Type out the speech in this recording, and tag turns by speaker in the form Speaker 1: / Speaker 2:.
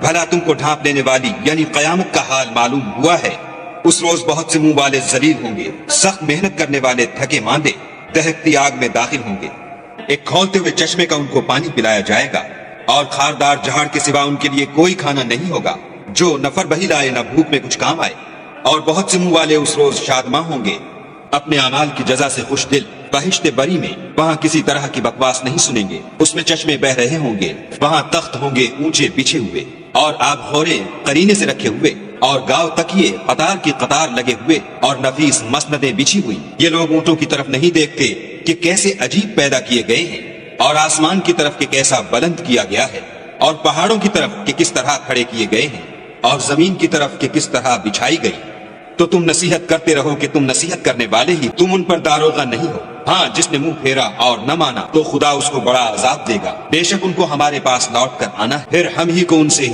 Speaker 1: بھلا تم کو ڈھانپ لینے والی یعنی قیامت کا حال معلوم ہوا ہے؟ اس روز بہت سے منہ والے ذلیل ہوں گے، سخت محنت کرنے والے تھکے ماندے دہکتی آگ میں داخل ہوں گے۔ ایک کھولتے ہوئے چشمے کا ان کو پانی پلایا جائے گا، اور خاردار جہاڑ کے سوا ان کے لیے کوئی کھانا نہیں ہوگا جو نہ فربہی لائے نہ بھوک میں کچھ کام آئے۔ اور بہت سے منہ والے اس روز شادماں ہوں گے، اپنے اعمال کی جزا سے خوش دل، بہشت بری میں وہاں کسی طرح کی بکواس نہیں سنیں گے۔ اس میں چشمے بہ رہے ہوں گے، وہاں تخت ہوں گے اونچے بچھے ہوئے، اور آب خورے قرینے سے رکھے ہوئے، اور گاؤ تکیے قطار کی قطار لگے ہوئے، اور نفیس مسندیں بچھی ہوئی۔ یہ لوگ اونٹوں کی طرف نہیں دیکھتے کہ کیسے عجیب پیدا کیے گئے ہیں، اور آسمان کی طرف کہ کیسا بلند کیا گیا ہے، اور پہاڑوں کی طرف کہ کس طرح کھڑے کیے گئے ہیں، اور زمین کی طرف کہ کس طرح بچھائی گئی۔ تو تم نصیحت کرتے رہو کہ تم نصیحت کرنے والے ہی، تم ان پر داروغہ نہیں ہو۔ ہاں، جس نے منہ پھیرا اور نہ مانا تو خدا اس کو بڑا عذاب دے گا۔ بے شک ان کو ہمارے پاس لوٹ کر آنا ہے، پھر ہم ہی کو ان سے